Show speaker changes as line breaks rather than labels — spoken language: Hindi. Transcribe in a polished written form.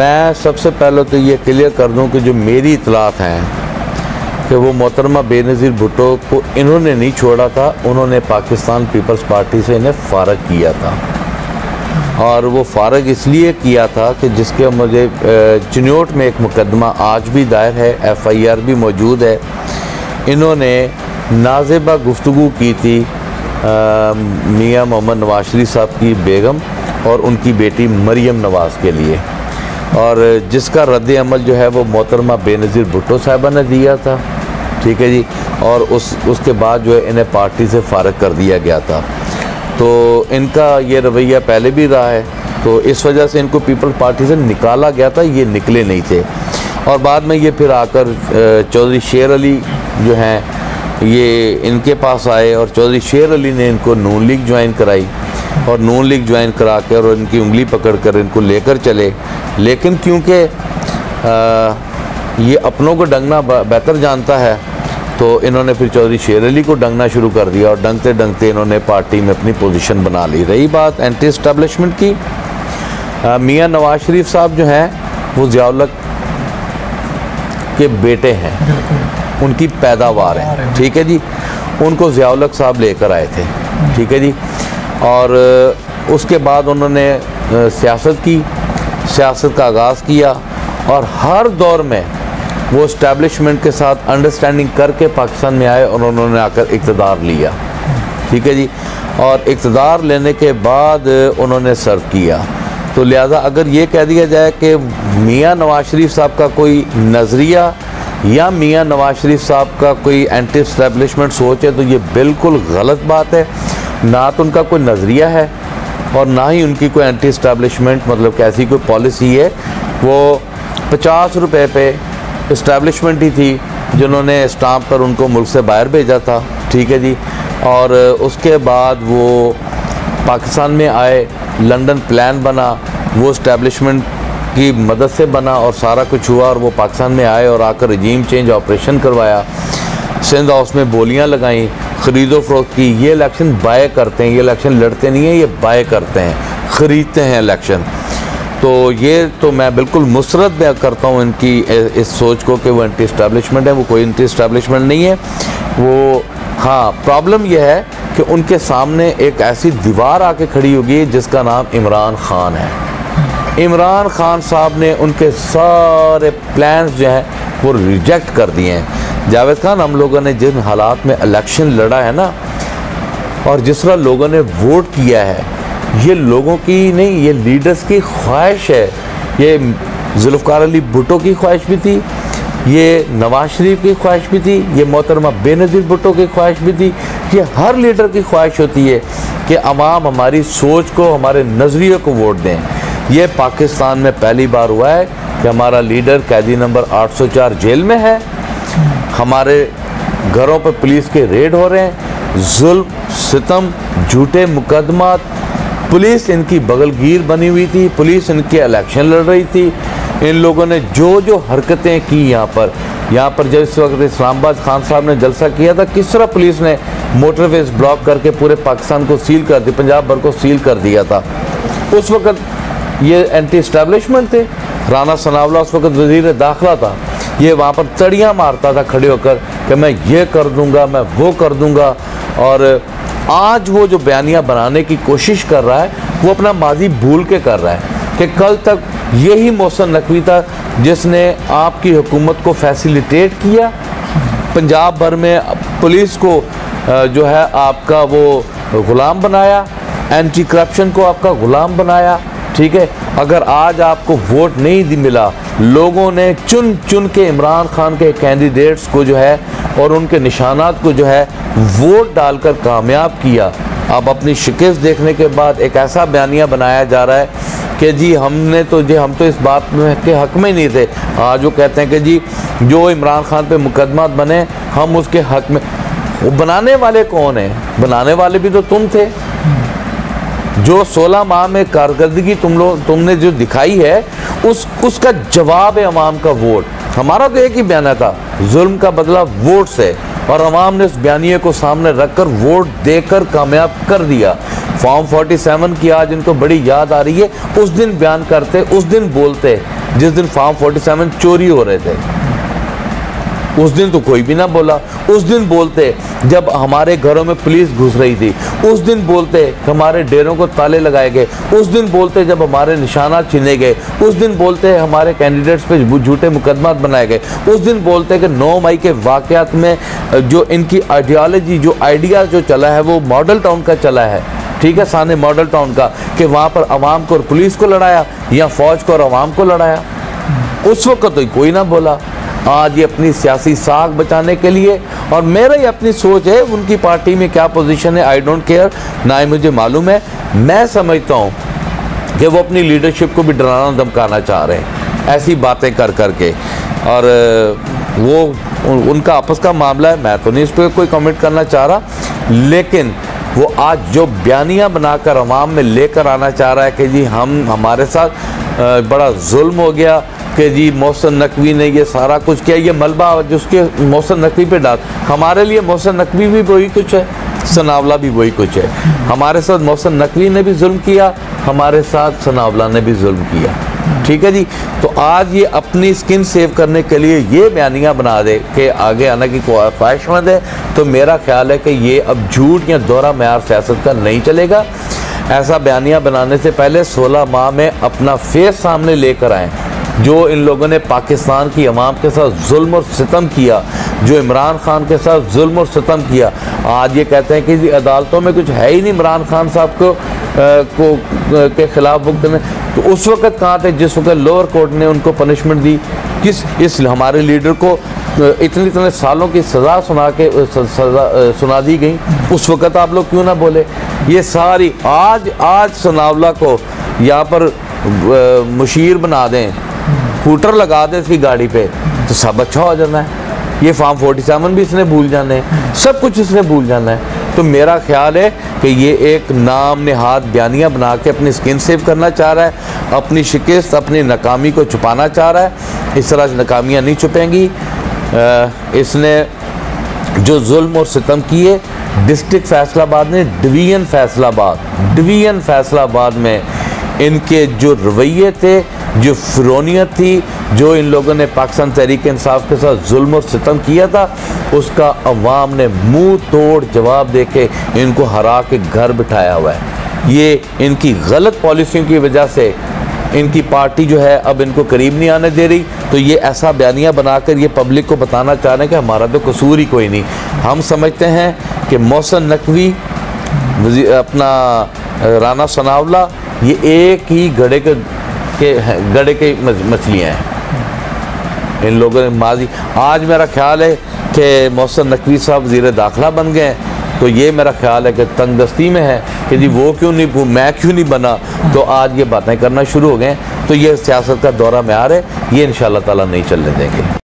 मैं सबसे पहले तो ये क्लियर कर दूं कि जो मेरी इतलात हैं कि वो मोहतरमा बेनज़ीर भुट्टो को इन्होंने नहीं छोड़ा था, उन्होंने पाकिस्तान पीपल्स पार्टी से इन्हें फ़ारग किया था। और वो फ़ारग इसलिए किया था कि जिसके मुझे चिन्योट में एक मुकदमा आज भी दायर है, FIR भी मौजूद है। इन्होंने नाज़ेबा गुफ्तगू की थी मियाँ मोहम्मद नवाज शरीफ साहब की बेगम और उनकी बेटी मरियम नवाज़ के लिए, और जिसका रद्द अमल जो है वो मोहतरमा बेनज़ीर भुट्टो साहिबा ने दिया था, ठीक है जी। और उसके बाद जो है इन्हें पार्टी से फ़ारग कर दिया गया था। तो इनका ये रवैया पहले भी रहा है, तो इस वजह से इनको पीपल्स पार्टी से निकाला गया था, ये निकले नहीं थे। और बाद में ये फिर आकर चौधरी शेर अली जो हैं ये इनके पास आए और चौधरी शेर अली ने इनको नून लीग ज्वाइन कराई और नून लीग ज्वाइन करा के और इनकी उंगली पकड़ कर इनको लेकर चले। लेकिन क्योंकि ये अपनों को डंगना बेहतर जानता है, तो इन्होंने फिर चौधरी शेर अली को डंगना शुरू कर दिया और डंगते डंगते इन्होंने पार्टी में अपनी पोजीशन बना ली। रही बात एंटी एस्टेब्लिशमेंट की, मियाँ नवाज शरीफ साहब जो हैं वो ज़िया-उल-हक के बेटे हैं, उनकी पैदावार है, ठीक है जी। उनको ज़िया-उल-हक साहब लेकर आए थे, ठीक है जी। और उसके बाद उन्होंने सियासत की, सियासत का आगाज़ किया और हर दौर में वो इस्टेब्लिशमेंट के साथ अंडरस्टैंडिंग करके पाकिस्तान में आए और उन्होंने आकर इक़्तिदार लिया, ठीक है जी। और इक़्तिदार लेने के बाद उन्होंने सर्व किया। तो लिहाजा अगर ये कह दिया जाए कि मियाँ नवाज शरीफ साहब का कोई नज़रिया या मियाँ नवाज शरीफ साहब का कोई एंटी एस्टेब्लिशमेंट सोच है, तो ये बिल्कुल गलत बात है। ना तो उनका कोई नज़रिया है और ना ही उनकी कोई एंटी एस्टेब्लिशमेंट मतलब कैसी कोई पॉलिसी है। वो 50 रुपये पे इस्टेब्लिशमेंट ही थी जिन्होंने स्टाम्प पर उनको मुल्क से बाहर भेजा था, ठीक है जी। और उसके बाद वो पाकिस्तान में आए, लंदन प्लान बना, वो इस्टेब्लिशमेंट की मदद से बना और सारा कुछ हुआ और वो पाकिस्तान में आए और आकर रजीम चेंज ऑपरेशन करवाया, सिंध हाउस में बोलियां लगाई, ख़रीदो फरोख्त की। ये इलेक्शन बाय करते हैं, ये इलेक्शन लड़ते नहीं हैं, ये बाय करते हैं, ख़रीदते हैं इलेक्शन। तो ये तो मैं बिल्कुल मुसरत में करता हूँ इनकी इस सोच को कि वो एंटी इस्टेब्लिशमेंट है। वो कोई एंटी इस्टेब्लिशमेंट नहीं है। वो हाँ, प्रॉब्लम यह है कि उनके सामने एक ऐसी दीवार आके खड़ी होगी जिसका नाम इमरान खान है। इमरान खान साहब ने उनके सारे प्लान्स जो हैं वो रिजेक्ट कर दिए हैं। जावेद खान, हम लोगों ने जिन हालात में इलेक्शन लड़ा है ना और जिस तरह लोगों ने वोट किया है, ये लोगों की नहीं, ये लीडर्स की ख्वाहिश है। ये जुल्फ़िकार अली भुट्टो की ख्वाहिश भी थी, ये नवाज शरीफ की ख्वाहिश भी थी, ये मोहतरमा बेनज़ीर भुट्टो की ख्वाहिश भी थी। ये हर लीडर की ख्वाहिश होती है कि अवाम हमारी सोच को, हमारे नज़रिए को वोट दें। ये पाकिस्तान में पहली बार हुआ है कि हमारा लीडर कैदी नंबर 804 जेल में है, हमारे घरों पर पुलिस के रेड हो रहे हैं, जुल्म, सितम, झूठे मुकदमात, पुलिस इनकी बगलगीर बनी हुई थी, पुलिस इनके इलेक्शन लड़ रही थी। इन लोगों ने जो जो हरकतें की यहाँ पर जब इस वक्त इस्लामाबाद खान साहब ने जलसा किया था, किस तरह पुलिस ने मोटरवेज ब्लॉक करके पूरे पाकिस्तान को सील कर दिया, पंजाब भर को सील कर दिया था। उस वक्त ये एंटी इस्टेब्लिशमेंट थे। राना सनावला उस वक्त वज़ीर दाखिला था, ये वहाँ पर तड़ियाँ मारता था खड़े होकर कि मैं ये कर दूँगा, मैं वो कर दूँगा। और आज वो जो बयानियाँ बनाने की कोशिश कर रहा है, वो अपना माजी भूल के कर रहा है कि कल तक यही मोहसिन नकवी था जिसने आपकी हुकूमत को फैसिलिटेट किया, पंजाब भर में पुलिस को जो है आपका वो ग़ुलाम बनाया, एंटी करप्शन को आपका ग़ुलाम बनाया, ठीक है। अगर आज आपको वोट नहीं मिला, लोगों ने चुन चुन के इमरान खान के कैंडिडेट्स को जो है और उनके निशानात को जो है वोट डालकर कामयाब किया। अब अपनी शिकस्त देखने के बाद एक ऐसा बयानिया बनाया जा रहा है कि जी हम तो इस बात में के हक़ में नहीं थे। आज वो कहते हैं कि जी जो इमरान खान पे मुकदमात बने हम उसके हक़ में। वो बनाने वाले कौन हैं? बनाने वाले भी तो तुम थे। जो 16 माह में कारकर्दगी तुमने जो दिखाई है उसका जवाब है अवाम का वोट। हमारा तो एक ही बयाना था, जुल्म का बदला वोट से, और अवाम ने उस बयानिए को सामने रखकर वोट देकर कामयाब कर दिया। फॉर्म 47 की आज इनको बड़ी याद आ रही है। उस दिन बयान करते, उस दिन बोलते जिस दिन फार्म 47 चोरी हो रहे थे, उस दिन तो कोई भी ना बोला। उस दिन बोलते जब हमारे घरों में पुलिस घुस रही थी, उस दिन बोलते हमारे डेरों को ताले लगाए गए, उस दिन बोलते जब हमारे निशाना छीने गए, उस दिन बोलते हमारे कैंडिडेट्स पे झूठे मुकदमा बनाए गए, उस दिन बोलते कि 9 मई के वाक़यात में जो इनकी आइडियालॉजी, जो आइडिया जो चला है वो मॉडल टाउन का चला है, ठीक है, साने मॉडल टाउन का, कि वहाँ पर अवाम को और पुलिस को लड़ाया या फ़ौज को और अवाम को लड़ाया। उस वक्त तो कोई ना बोला। आज ये अपनी सियासी साख बचाने के लिए, और मेरा ही अपनी सोच है, उनकी पार्टी में क्या पोजीशन है आई डोंट केयर, ना ही मुझे मालूम है। मैं समझता हूँ कि वो अपनी लीडरशिप को भी डराना धमकाना चाह रहे हैं ऐसी बातें कर करके, और वो उनका आपस का मामला है, मैं तो नहीं इस पर कोई कमेंट करना चाह रहा। लेकिन वो आज जो बयानियाँ बनाकर अवाम में लेकर आना चाह रहा है कि जी हमारे साथ बड़ा जुल्म हो गया, कि जी मोहसिन नकवी ने ये सारा कुछ किया, ये मलबा जिसके मोहसिन नकवी पे डाल, हमारे लिए मोहसिन नकवी भी वही कुछ है, सनावला भी वही कुछ है। हमारे साथ मोहसिन नकवी ने भी जुल्म किया, हमारे साथ सनावला ने भी जुल्म किया, ठीक है जी। तो आज ये अपनी स्किन सेव करने के लिए ये बयानियाँ बना दे कि आगे आने की ख्वाहिशमंद है, तो मेरा ख्याल है कि ये अब झूठ या दोहरा मेयार सियासत का नहीं चलेगा। ऐसा बयानियाँ बनाने से पहले 16 माह में अपना फेस सामने लेकर आएँ। जो इन लोगों ने पाकिस्तान की अवाम के साथ जुल्म और सितम किया, जो इमरान खान के साथ जुल्म और सितम किया, आज ये कहते हैं कि अदालतों में कुछ है ही नहीं इमरान खान साहब के खिलाफ भुगतने। तो उस वक़्त कहाँ थे जिस वक्त लोअर कोर्ट ने उनको पनिशमेंट दी? इस हमारे लीडर को इतने सालों की सज़ा सुना दी गई, उस वक़्त आप लोग क्यों ना बोले? ये सारी आज सनावला को यहाँ पर मुशीर बना दें, स्कूटर लगा दे इसकी गाड़ी पे, तो सब अच्छा हो जाना है। ये फार्म 47 भी इसने भूल जाना है, सब कुछ इसने भूल जाना है। तो मेरा ख्याल है कि ये एक नाम नेहाद बयानियाँ बना के अपनी स्किन सेव करना चाह रहा है, अपनी शिकस्त, अपनी नाकामी को छुपाना चाह रहा है। इस तरह से नाकामियाँ नहीं छुपेंगी। इसने जो जुल्म और सितम किए डिस्ट्रिक्ट फैसलाबाद ने, डिवीज़न फैसलाबाद में इनके जो रवैये थे, जो फिरौनियत थी, जो इन लोगों ने पाकिस्तान तहरीक इंसाफ के साथ जुल्म और सितम किया था, उसका अवाम ने मुंह तोड़ जवाब देके इनको हरा के घर बिठाया हुआ है। ये इनकी गलत पॉलिसियों की वजह से इनकी पार्टी जो है अब इनको करीब नहीं आने दे रही। तो ये ऐसा बयानियाँ बनाकर ये पब्लिक को बताना चाह रहे हैं कि हमारा तो कसूर ही कोई नहीं। हम समझते हैं कि मोहसिन नकवी, अपना राना सनावला, ये एक ही गड़े के मछलियाँ हैं। इन लोगों ने माजी, आज मेरा ख्याल है कि मोहसिन नकवी साहब वज़ीर दाखिला बन गए, तो ये मेरा ख्याल है कि तंगदस्ती में है कि जी वो क्यों नहीं, मैं क्यों नहीं बना। तो आज ये बातें करना शुरू हो गए। तो ये सियासत का दौरा मेयार है, ये इंशाअल्लाह ताला नहीं चलने देंगे।